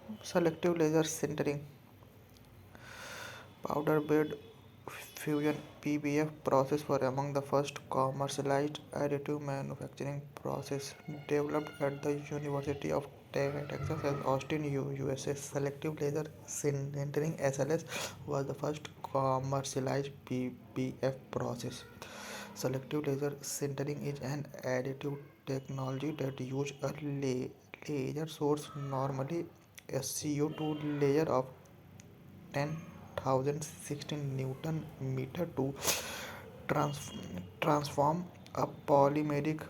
Selective laser sintering, powder bed fusion (PBF) process were among the first commercialized additive manufacturing process developed at the University of Texas at Austin, USA. Selective laser sintering (SLS) was the first commercialized PBF process. Selective laser sintering is an additive technology that uses a laser source, normally SCO2 layer of 10,016 Newton meter to trans- transform a polymeric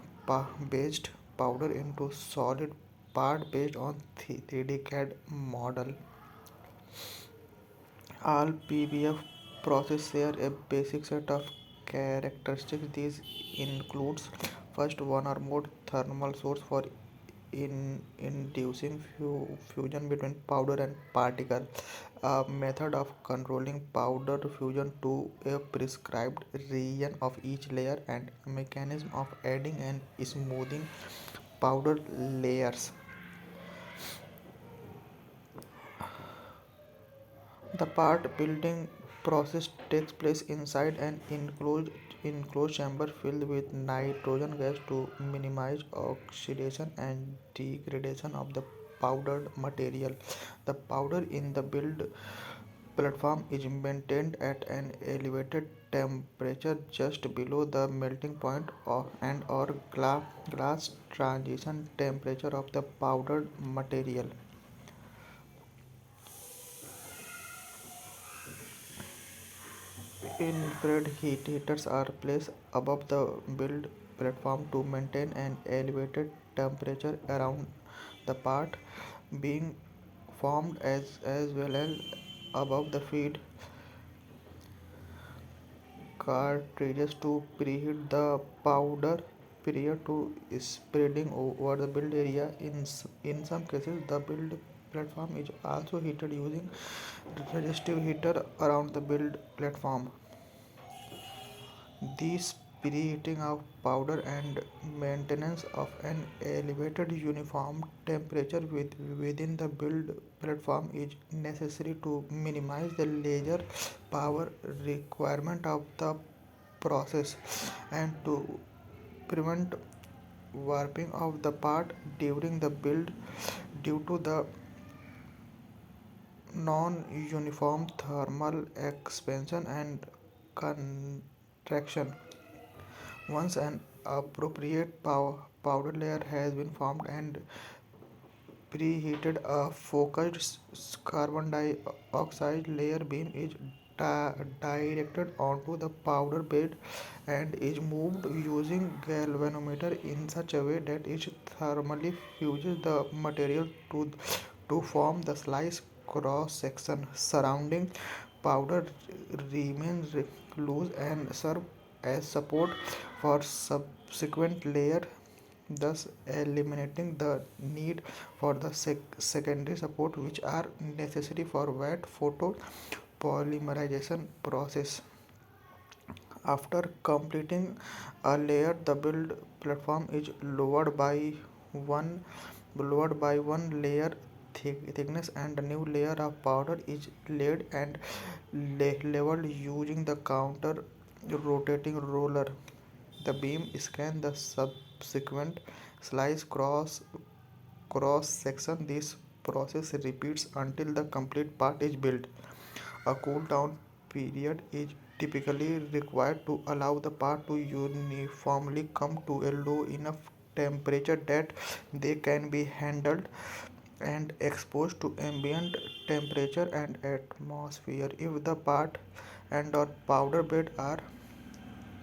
based powder into solid part based on 3D CAD model. All PBF processes share a basic set of characteristics. These includes first one or more thermal source for inducing fusion between powder and particle, a method of controlling powder fusion to a prescribed region of each layer, and a mechanism of adding and smoothing powder layers. The part building process takes place inside an enclosed chamber filled with nitrogen gas to minimize oxidation and degradation of the powdered material. The powder in the build platform is maintained at an elevated temperature just below the melting point and or glass transition temperature of the powdered material. Infrared heaters are placed above the build platform to maintain an elevated temperature around the part being formed as well as above the feed cartridges to preheat the powder prior to spreading over the build area. In some cases, the build platform is also heated using resistive heater around the build platform. This preheating of powder and maintenance of an elevated uniform temperature within the build platform is necessary to minimize the laser power requirement of the process and to prevent warping of the part during the build due to the non-uniform thermal expansion and contraction. Once an appropriate powder layer has been formed and preheated, a focused carbon dioxide layer beam is directed onto the powder bed and is moved using galvanometer in such a way that it thermally fuses the material to form the slice cross section surrounding powder remains loose and serve as support for subsequent layer, thus eliminating the need for the secondary support which are necessary for wet photo polymerization process. After completing a layer, the build platform is one lowered by one layer thickness, and a new layer of powder is laid and leveled using the counter rotating roller. The beam scans the subsequent slice cross section. This process repeats until the complete part is built. A cool down period is typically required to allow the part to uniformly come to a low enough temperature that they can be handled and exposed to ambient temperature and atmosphere. If the part and or powder bed are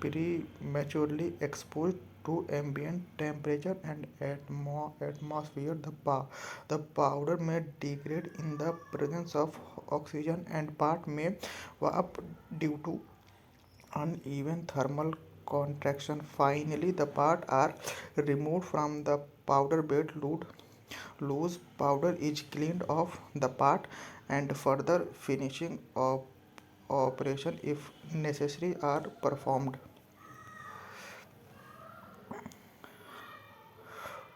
prematurely exposed to ambient temperature and atmosphere, the powder may degrade in the presence of oxygen and part may warp due to uneven thermal contraction. Finally, the part are removed from the powder bed. Loose powder is cleaned off the part and further finishing operation if necessary are performed.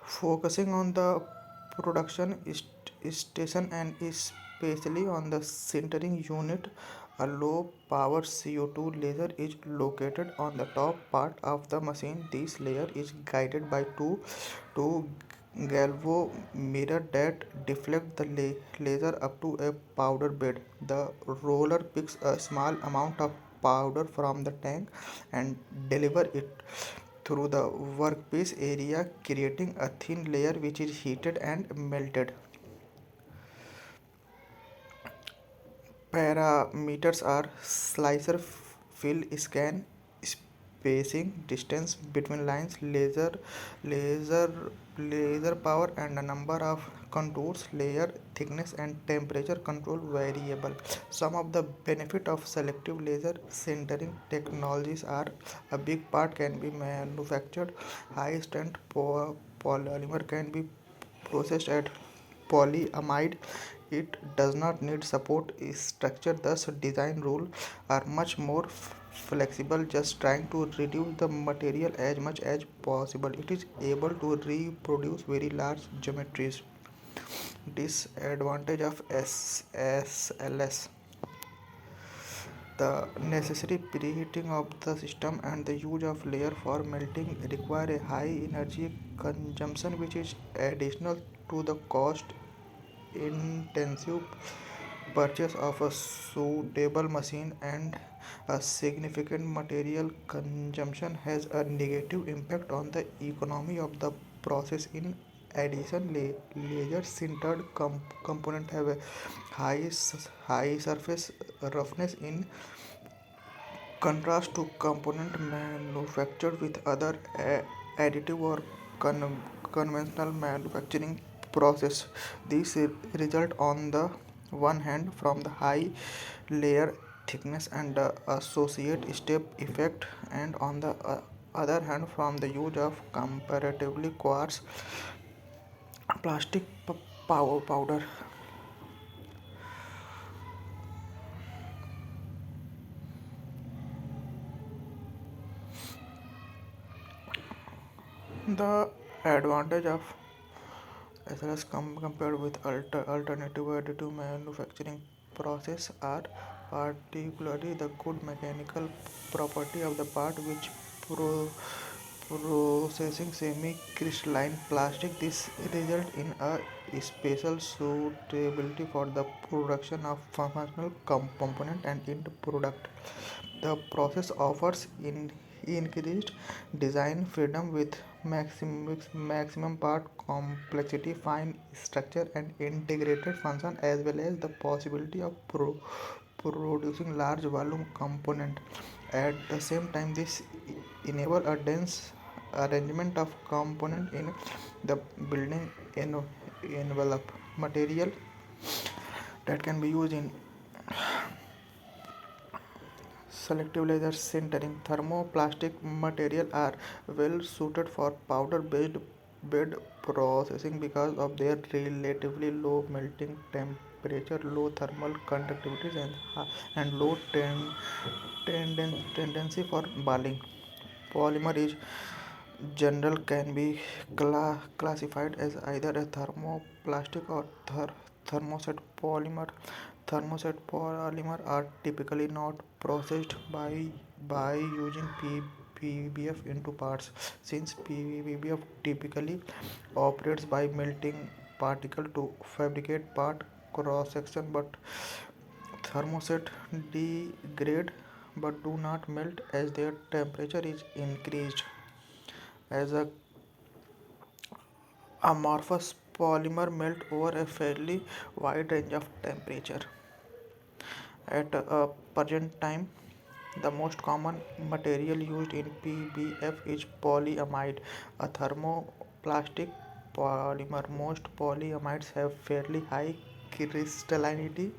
Focusing on the production station and especially on the sintering unit. A low power CO2 laser is located on the top part of the machine. This layer is guided by two galvo mirror that deflect the laser up to a powder bed. The roller picks a small amount of powder from the tank and deliver it through the workpiece area, creating a thin layer which is heated and melted. Parameters are slicer fill scan, spacing, distance between lines, laser laser power, and the number of contours, layer thickness, and temperature control variable. Some of the benefit of selective laser sintering technologies are: a big part can be manufactured, high strength polymer can be processed at polyamide. It does not need support structure, thus design rules are much more flexible, just trying to reduce the material as much as possible. It is able to reproduce very large geometries. Disadvantage of SLS: the necessary preheating of the system and the use of layer for melting require a high energy consumption, which is additional to the cost intensive purchase of a suitable machine. And a significant material consumption has a negative impact on the economy of the process. In addition, laser sintered component have a high surface roughness in contrast to component manufactured with other additive or conventional manufacturing process. This result on the one hand from the high layer thickness and the associate step effect, and on the other hand from the use of comparatively coarse plastic power powder. The advantage of SLS compared with alternative additive manufacturing process are particularly the good mechanical property of the part, which processing semi-crystalline plastic. This result in a special suitability for the production of functional component and end product. The process offers increased design freedom with maximum part complexity, fine structure, and integrated function, as well as the possibility of producing large volume component. At the same time, this enable a dense arrangement of component in the building envelope. Material that can be used in selective laser sintering: thermoplastic material are well suited for powder based bed processing because of their relatively low melting temperature, low thermal conductivity, and low tendency for balling. Polymer is general can be classified as either a thermoplastic or thermoset polymer. Thermoset polymer are typically not processed by using PBF into parts, since PBF typically operates by melting particle to fabricate part cross section, but thermoset degrade but do not melt as their temperature is increased. As a amorphous polymer melt over a fairly wide range of temperature. At a present time, the most common material used in PBF is polyamide, a thermoplastic polymer. Most polyamides have fairly high crystallinity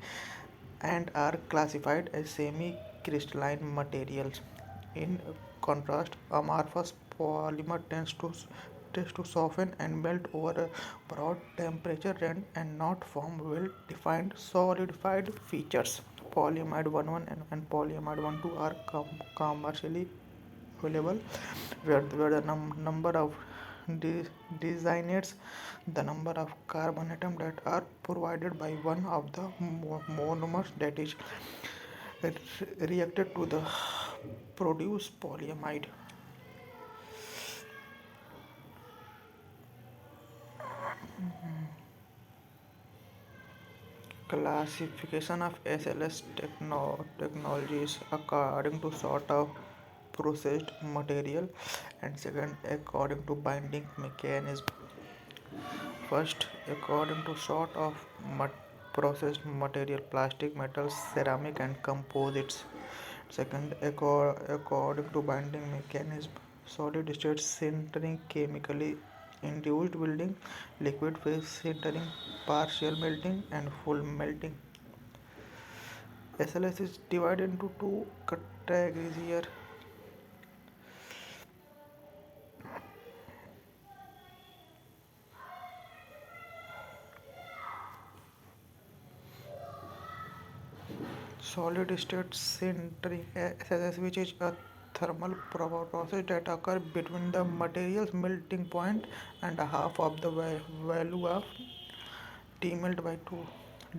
and are classified as semi-crystalline materials. In contrast, amorphous polymer tends to soften and melt over a broad temperature range and not form well-defined solidified features. Polyamide 1,1 and polyamide 1,2 are commercially available, where the number of de- designates the number of carbon atoms that are provided by one of the monomers that is reacted to the produce polyamide. Classification of SLS technologies according to sort of processed material, and second according to binding mechanism. First, according to sort of processed material, plastic, metals, ceramic, and composites. Second, according to binding mechanism, solid state sintering, chemically induced building, liquid phase sintering, partial melting, and full melting. SLS is divided into two categories here. Solid state sintering SSS, which is a thermal process that occurs between the material's melting point and half of the value of T melt by 2.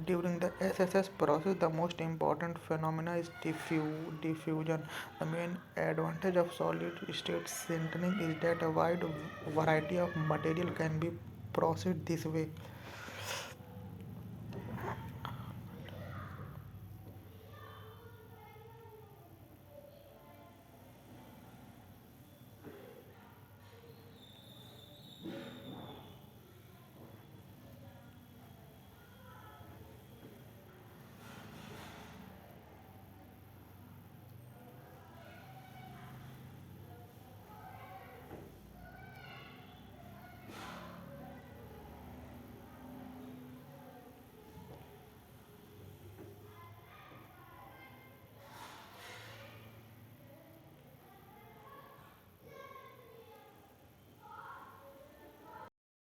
During the SSS process, the most important phenomena is diffusion. The main advantage of solid state sintering is that a wide variety of material can be processed this way.